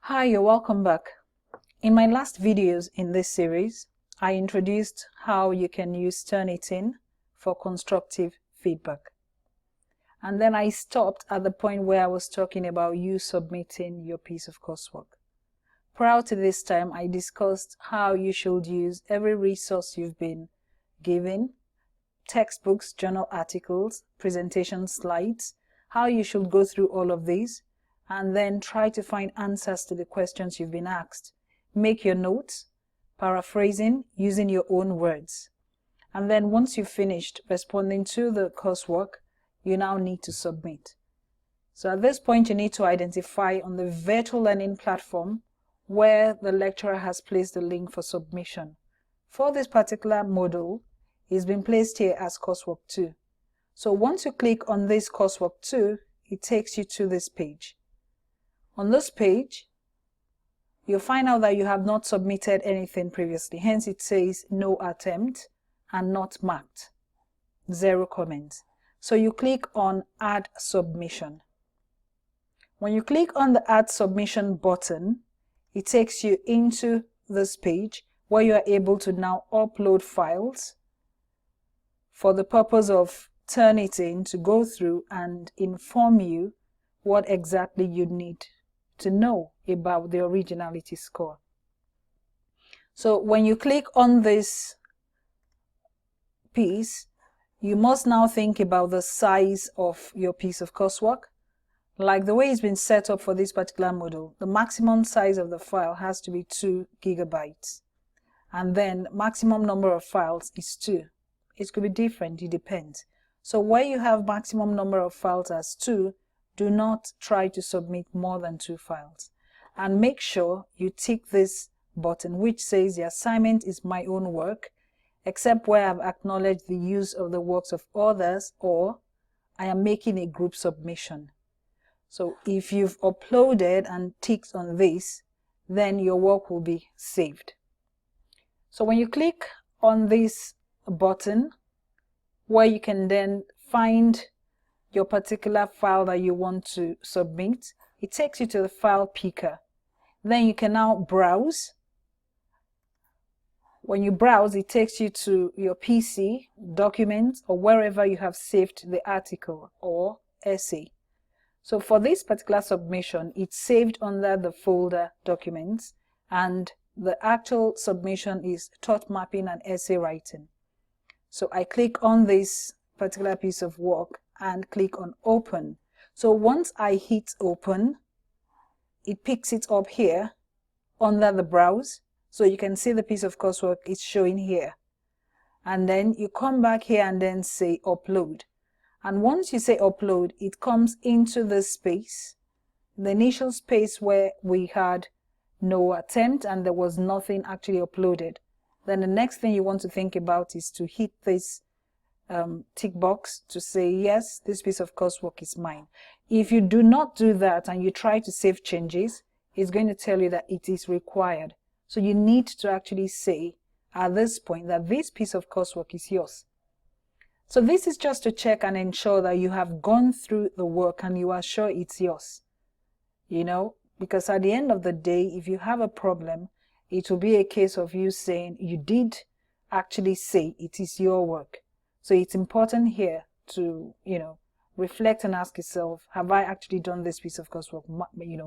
Hi, you're welcome back. In my last videos in this series, I introduced how you can use Turnitin for constructive feedback. And then I stopped at the point where I was talking about you submitting your piece of coursework. Prior to this time, I discussed how you should use every resource you've been given, textbooks, journal articles, presentation slides, how you should go through all of these, and then try to find answers to the questions you've been asked. Make your notes, paraphrasing, using your own words. And then once you've finished responding to the coursework, you now need to submit. So at this point, you need to identify on the virtual learning platform where the lecturer has placed the link for submission. For this particular module, it's been placed here as coursework 2. So once you click on this coursework 2, it takes you to this page. On this page, you'll find out that you have not submitted anything previously. Hence, it says no attempt and not marked. 0 comments. So you click on Add Submission. When you click on the Add Submission button, it takes you into this page where you are able to now upload files for the purpose of Turnitin to go through and inform you what exactly you need to know about the originality score. So when you click on this piece, you must now think about the size of your piece of coursework. Like the way it's been set up for this particular module, the maximum size of the file has to be 2 gigabytes. And then maximum number of files is 2. It could be different, it depends. So where you have maximum number of files as 2, do not try to submit more than 2 files. And make sure you tick this button which says the assignment is my own work, except where I've acknowledged the use of the works of others or I am making a group submission. So if you've uploaded and ticked on this, then your work will be saved. So when you click on this button, where you can then find your particular file that you want to submit, it takes you to the file picker. Then you can now browse. When you browse, it takes you to your PC, documents, or wherever you have saved the article or essay. So for this particular submission, it's saved under the folder documents, and the actual submission is thought mapping and essay writing. So I click on this particular piece of work and click on open. So once I hit open, it picks it up here under the browse. So you can see the piece of coursework is showing here. And then you come back here and then say upload. And once you say upload, it comes into this space, the initial space where we had no attempt and there was nothing actually uploaded. Then the next thing you want to think about is to hit this tick box to say, yes, this piece of coursework is mine. If you do not do that and you try to save changes, it's going to tell you that it is required. So you need to actually say at this point that this piece of coursework is yours. So this is just to check and ensure that you have gone through the work and you are sure it's yours. You know, because at the end of the day, if you have a problem, it will be a case of you saying you did actually say it is your work. So it's important here to, reflect and ask yourself, have I actually done this piece of coursework,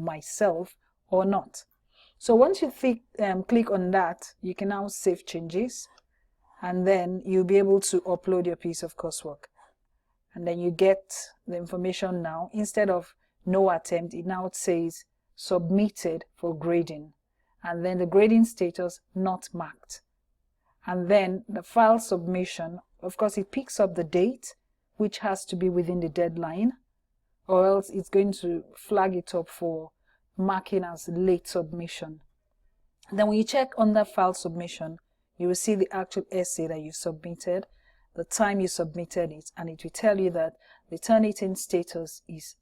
myself or not? So once you click on that, you can now save changes, and then you'll be able to upload your piece of coursework. And then you get the information now. Instead of no attempt, it now says submitted for grading. And then the grading status not marked. And then the file submission, of course, it picks up the date, which has to be within the deadline, or else it's going to flag it up for marking as late submission. And then when you check on that file submission, you will see the actual essay that you submitted, the time you submitted it, and it will tell you that the Turnitin status is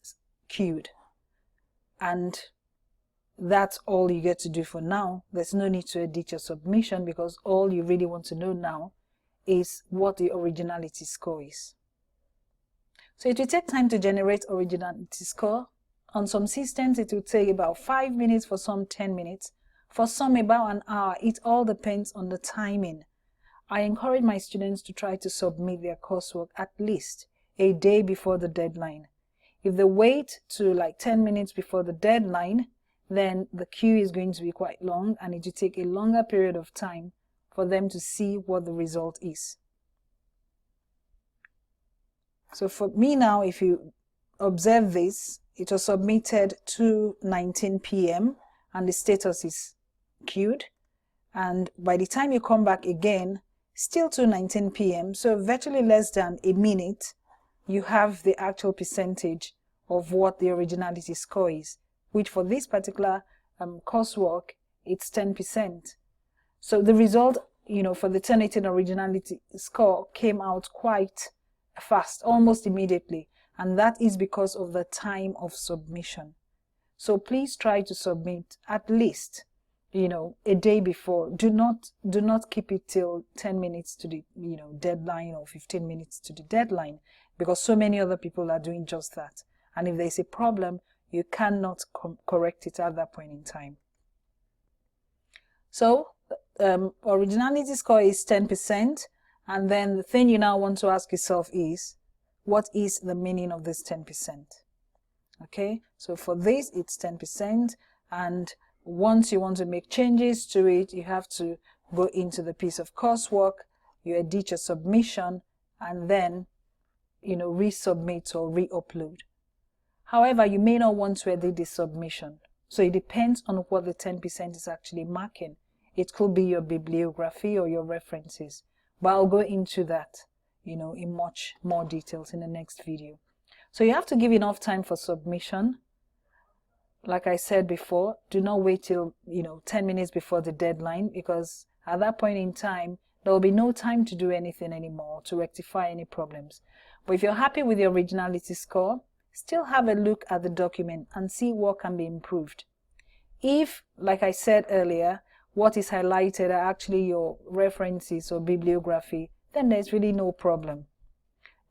queued. And that's all you get to do for now. There's no need to edit your submission because all you really want to know now is what the originality score is. So it will take time to generate originality score, On some systems, it will take about 5 minutes, for some 10 minutes, for some about an hour. It all depends on the timing. I encourage my students to try to submit their coursework at least a day before the deadline. If they wait to like 10 minutes before the deadline, then the queue is going to be quite long and it will take a longer period of time for them to see what the result is. So for me now, if you observe this, it was submitted to 19 p.m. and the status is queued. And by the time you come back again, still to 19 p.m., so virtually less than a minute, you have the actual percentage of what the originality score is, which for this particular coursework, it's 10%. So the result, for the Turnitin originality score came out quite fast, almost immediately, and that is because of the time of submission. So please try to submit at least a day before. Do not keep it till 10 minutes to the deadline or 15 minutes to the deadline, because so many other people are doing just that, and if there's a problem, you cannot correct it at that point in time. So originality score is 10%, and then the thing you now want to ask yourself is, what is the meaning of this 10%? Okay, so for this it's 10%, and once you want to make changes to it, you have to go into the piece of coursework, you edit your submission, and then resubmit or re-upload. However, you may not want to edit the submission, so it depends on what the 10% is actually marking. It could be your bibliography or your references, but I'll go into that in much more details in the next video. So you have to give enough time for submission. Like I said before, do not wait till 10 minutes before the deadline, because at that point in time there will be no time to do anything anymore, to rectify any problems. But if you're happy with your originality score, still have a look at the document and see what can be improved. If, like I said earlier, what is highlighted are actually your references or bibliography, then there's really no problem.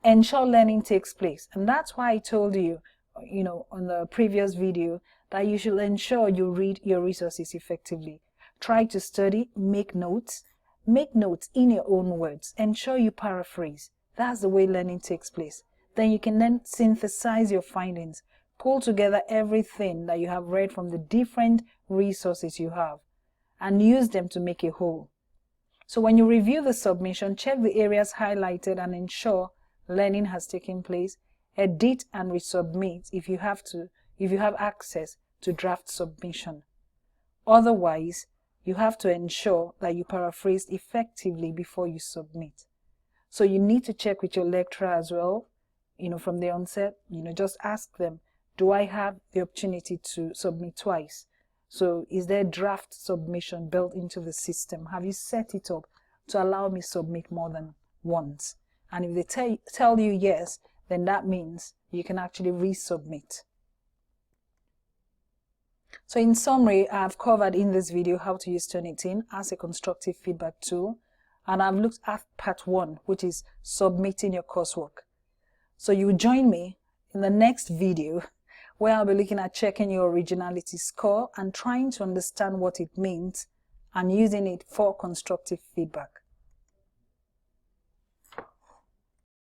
Ensure learning takes place, and that's why I told you on the previous video that you should ensure you read your resources effectively. Try to study, make notes in your own words, ensure you paraphrase. That's the way learning takes place. Then you can then synthesize your findings, pull together everything that you have read from the different resources you have, and use them to make a whole. So when you review the submission, check the areas highlighted and ensure learning has taken place. Edit and resubmit if you have access to draft submission. Otherwise, you have to ensure that you paraphrased effectively before you submit. So you need to check with your lecturer as well, from the onset. Just ask them, do I have the opportunity to submit twice? So is there draft submission built into the system? Have you set it up to allow me submit more than once? And if they tell you yes, then that means you can actually resubmit. So in summary, I've covered in this video how to use Turnitin as a constructive feedback tool, and I've looked at part 1, which is submitting your coursework. So you join me in the next video where I'll be looking at checking your originality score and trying to understand what it means and using it for constructive feedback.